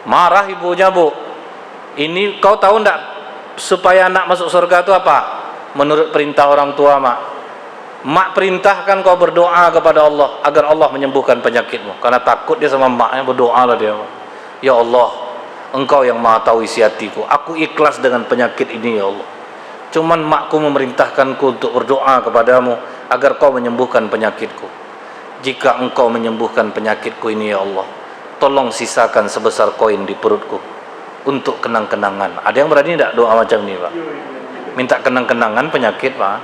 Marah ibunya, Bu. Ini kau tahu enggak supaya anak masuk surga itu apa? Menurut perintah orang tua, Mak. Mak perintahkan kau berdoa kepada Allah agar Allah menyembuhkan penyakitmu. Karena takut dia sama maknya, berdoalah dia. Ya Allah, Engkau yang Maha tahu isi hatiku. Aku ikhlas dengan penyakit ini, ya Allah. Cuman makku memerintahkanku untuk berdoa kepadamu agar kau menyembuhkan penyakitku. Jika engkau menyembuhkan penyakitku ini, ya Allah, tolong sisakan sebesar koin di perutku untuk kenang-kenangan. Ada yang berani tidak doa macam ini, Pak? Minta kenang-kenangan penyakit, Pak.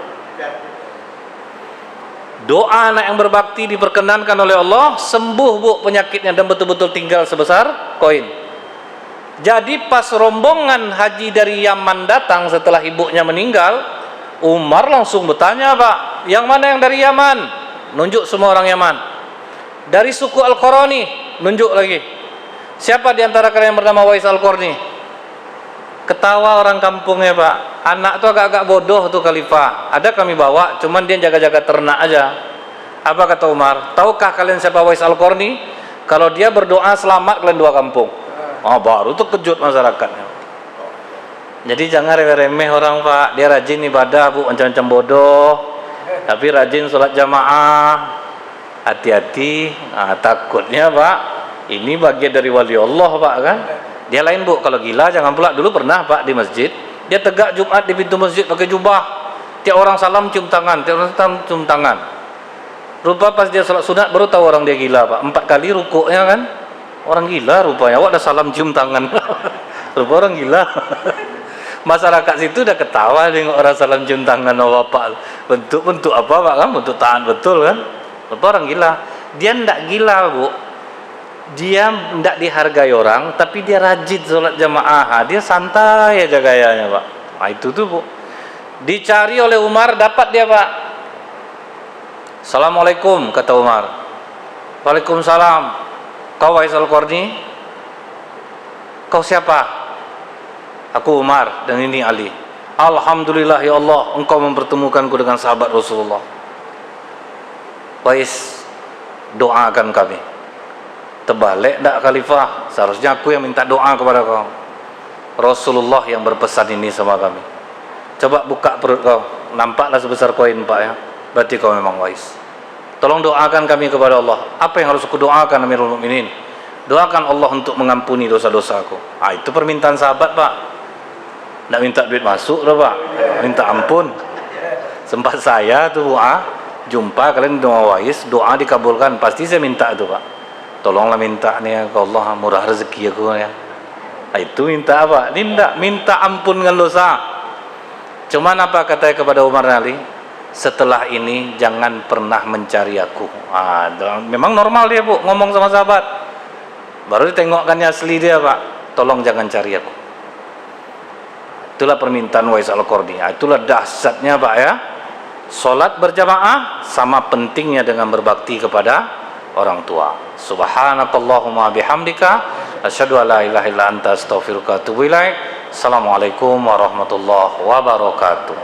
Doa anak yang berbakti diperkenankan oleh Allah, sembuh, Bu, penyakitnya dan betul-betul tinggal sebesar koin. Jadi pas rombongan haji dari Yaman datang setelah ibunya meninggal, Umar langsung bertanya, Pak, yang mana yang dari Yaman? Nunjuk semua orang Yaman. Dari suku Al-Qarni, nunjuk lagi. Siapa di antara kalian yang bernama Wais Al-Qarni? Ketawa orang kampungnya, Pak. Anak tuh agak-agak bodoh tuh khalifah. Ada kami bawa, cuman dia jaga-jaga ternak aja. Apa kata Umar? Tahukah kalian siapa Wais Al-Qarni? Kalau dia berdoa selamat kalian dua kampung. Oh, baru tuh kejut masyarakatnya. Jadi jangan remeh-remeh orang, Pak. Dia rajin ibadah, Bu, macam-macam bodoh, tapi rajin sholat jamaah. Hati-hati. Takutnya, Pak, ini bagian dari wali Allah, Pak, kan? Dia lain, Bu. Kalau gila jangan pula. Dulu pernah, Pak, di masjid, dia tegak Jumat di pintu masjid pakai jubah. Tiap orang salam cium tangan, tiap orang salam cium tangan. Rupa pas dia sholat sunat baru tahu orang dia gila, Pak. 4 kali rukuknya, kan? Orang gila rupanya. Awak ada salam cium tangan. Rupa orang gila. Masyarakat situ udah ketawa dengan orang salam cium tangan sama Bapak. Bentuk apa, Pak, kan? Bentuk taat betul, kan? Rupa orang gila. Dia ndak gila, Bu. Dia ndak dihargai orang, tapi dia rajin sholat jamaah. Dia santai aja gayanya, Pak. Nah, itu tuh, Bu. Dicari oleh Umar, dapat dia, Pak. Assalamualaikum, kata Umar. Waalaikumsalam. Kau Wais Al-Qarni? Kau siapa? Aku Umar dan ini Ali. Alhamdulillah, ya Allah, engkau mempertemukanku dengan sahabat Rasulullah. Wais, doakan kami. Terbalik tak khalifah? Seharusnya aku yang minta doa kepada kau. Rasulullah yang berpesan ini sama kami. Coba buka perut kau, nampaklah sebesar koin, Pak, ya. Berarti kau memang Wais. Tolong doakan kami kepada Allah. Apa yang harus aku doakan, Amirul Mukminin? Doakan Allah untuk mengampuni dosa-dosaku. Itu permintaan sahabat, Pak. Tidak minta duit masuk loh, Pak. Minta ampun. Sempat saya tuh, jumpa kalian doa Wais, doa dikabulkan. Pasti saya minta itu, Pak. Tolonglah minta nih ya, ke Allah murah rezeki aku ya. Itu minta apa? Ini tidak minta ampun dengan dosa. Cuman apa katanya kepada Umar Ali? Setelah ini jangan pernah mencari aku. Memang normal dia, Bu, ngomong sama sahabat. Baru ditengokkannya asli dia, Pak. Tolong jangan cari aku. Itulah permintaan Wais Al-Qarni. Itulah dahsyatnya, Pak, ya. Salat berjamaah sama pentingnya dengan berbakti kepada orang tua. Subhanakallahumma bihamdika asyhadu an la ilaha illa anta astaghfiruka wa atubu ilaik. Assalamualaikum warahmatullahi wabarakatuh.